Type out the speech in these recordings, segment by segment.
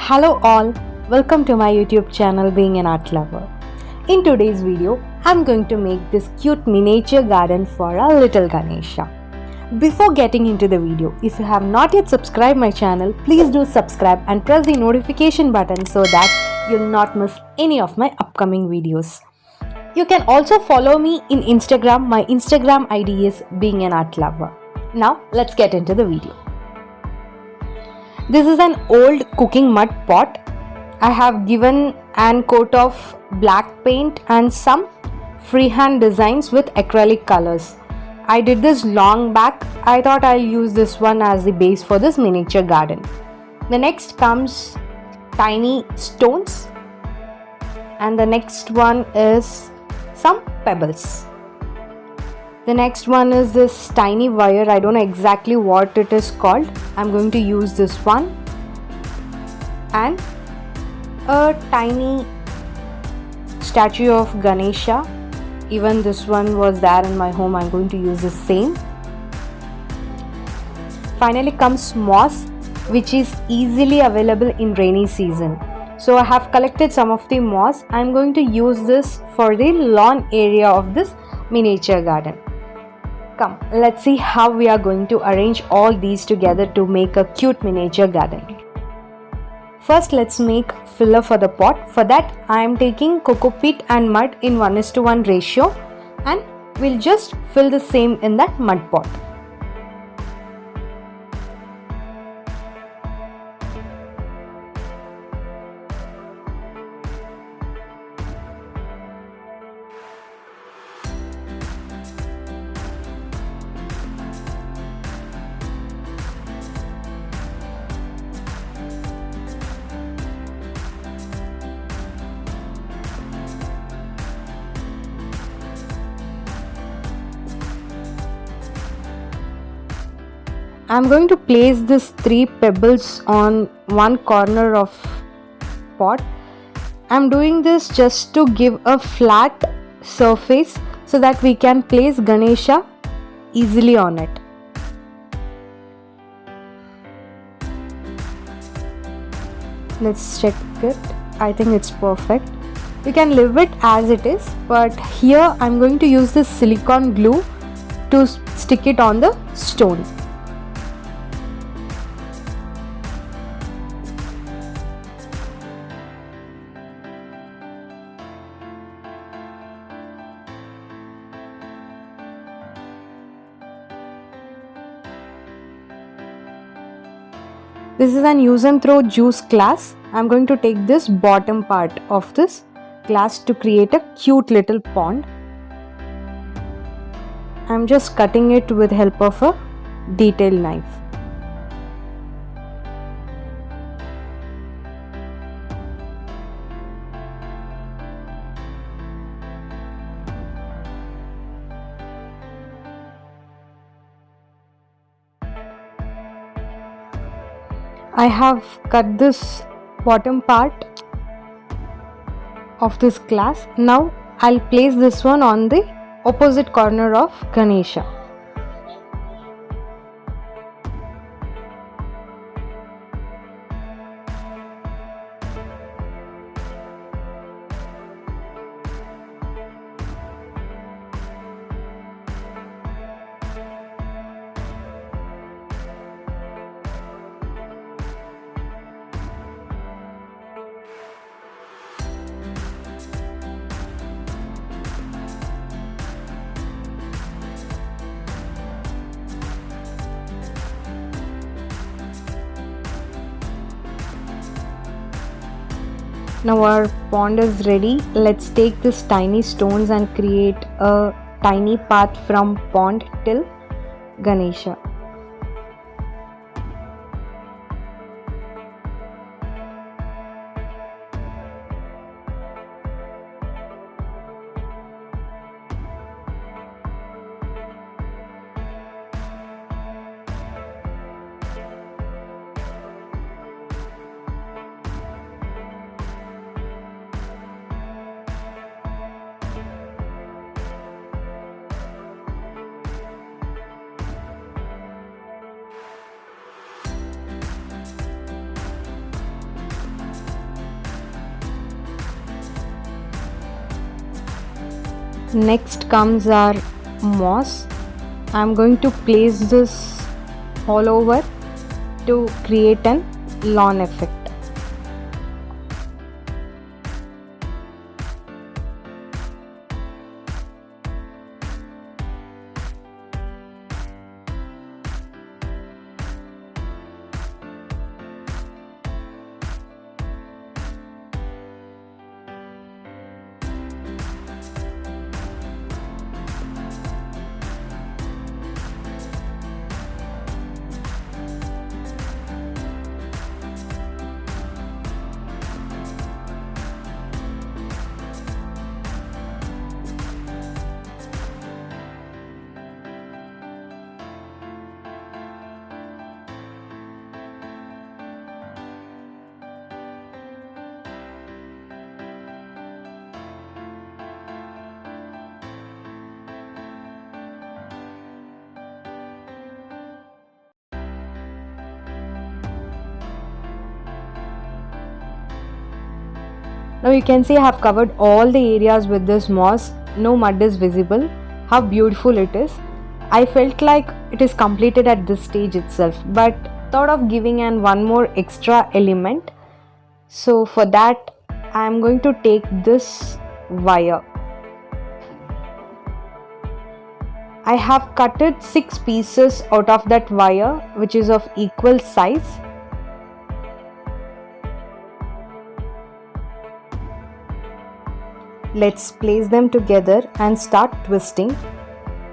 Hello all, welcome to my YouTube channel Being an Art Lover. In today's video, I'm going to make this cute miniature garden for a little Ganesha. Before getting into the video, if you have not yet subscribed my channel, please do subscribe and press the notification button so that you'll not miss any of my upcoming videos. You can also follow me in Instagram. My Instagram ID is Being an Art Lover. Now let's get into the video. This is an old cooking mud pot. I have given an coat of black paint and some freehand designs with acrylic colors. I did this long back. I thought I'll use this one as the base for this miniature garden. The next comes tiny stones, and the next one is some pebbles. The next one is this tiny wire. I don't know exactly what it is called. I'm going to use this one. And a tiny statue of Ganesha. Even this one was there in my home. I'm going to use the same. Finally comes moss, which is easily available in rainy season. So I have collected some of the moss. I'm going to use this for the lawn area of this miniature garden. Come, let's see how we are going to arrange all these together to make a cute miniature garden. First, let's make filler for the pot. For that, I am taking coco peat and mud in 1:1 ratio, and we'll just fill the same in that mud pot. I'm going to place these 3 pebbles on one corner of pot. I'm doing this just to give a flat surface so that we can place Ganesha easily on it. Let's check it. I think it's perfect. You can leave it as it is, but here I'm going to use this silicone glue to stick it on the stone. This is an use and throw juice glass. I'm going to take this bottom part of this glass to create a cute little pond. I'm just cutting it with help of a detail knife. I have cut this bottom part of this glass. Now I'll place this one on the opposite corner of Ganesha. Now our pond is ready. Let's take these tiny stones and create a tiny path from pond till Ganesha. Next comes our moss. I'm going to place this all over to create an lawn effect. Now you can see I have covered all the areas with this moss. No mud is visible. How beautiful it is. I felt like it is completed at this stage itself, but thought of giving an one more extra element. So for that I am going to take this wire. I have cutted 6 pieces out of that wire, which is of equal size. Let's place them together and start twisting.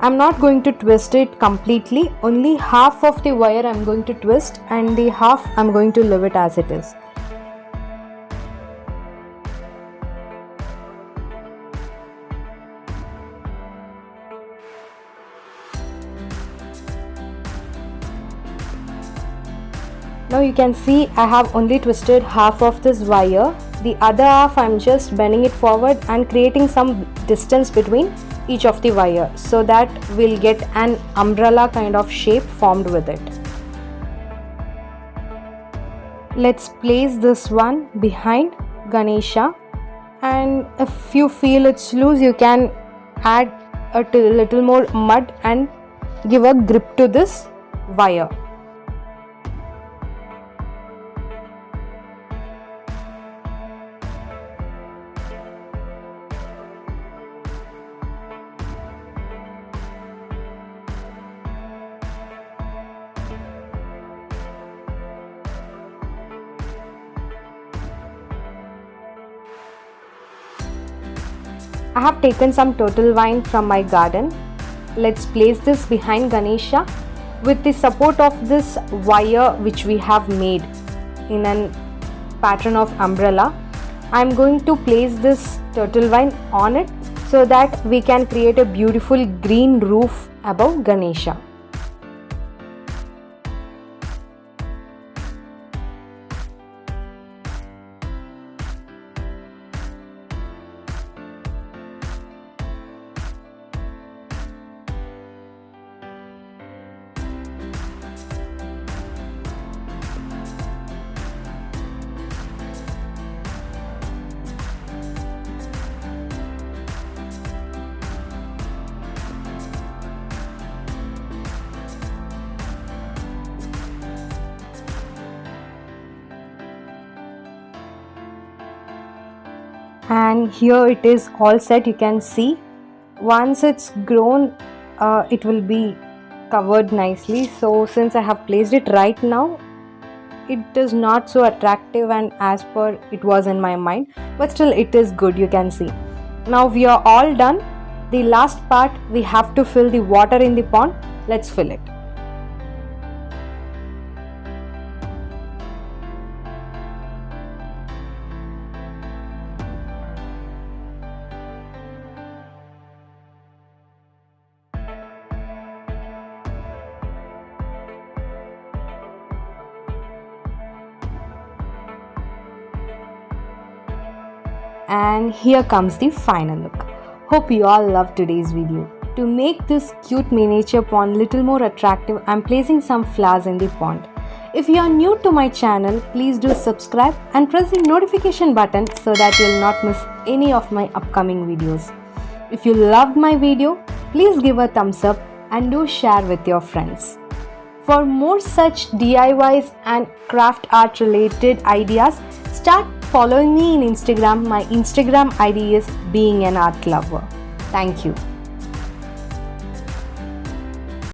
I'm not going to twist it completely, only half of the wire I'm going to twist and the half I'm going to leave it as it is. Now you can see I have only twisted half of this wire. The other half I'm just bending it forward and creating some distance between each of the wire so that we'll get an umbrella kind of shape formed with it. Let's place this one behind Ganesha, and if you feel it's loose you can add a little more mud and give a grip to this wire. I have taken some turtle vine from my garden. Let's place this behind Ganesha with the support of this wire which we have made in a pattern of umbrella. I am going to place this turtle vine on it so that we can create a beautiful green roof above Ganesha. And here it is all set. You can see once it's grown it will be covered nicely. So since I have placed it right now, it is not so attractive and as per it was in my mind, but still it is good. You can see now we are all done. The last part, we have to fill the water in the pond. Let's fill it. And here comes the final look. Hope you all loved today's video. To make this cute miniature pond little more attractive, I'm placing some flowers in the pond. If you are new to my channel, please do subscribe and press the notification button so that you'll not miss any of my upcoming videos. If you loved my video, please give a thumbs up and do share with your friends. For more such DIYs and craft art related ideas, start following me in Instagram. My Instagram ID is Being an Art Lover. Thank you.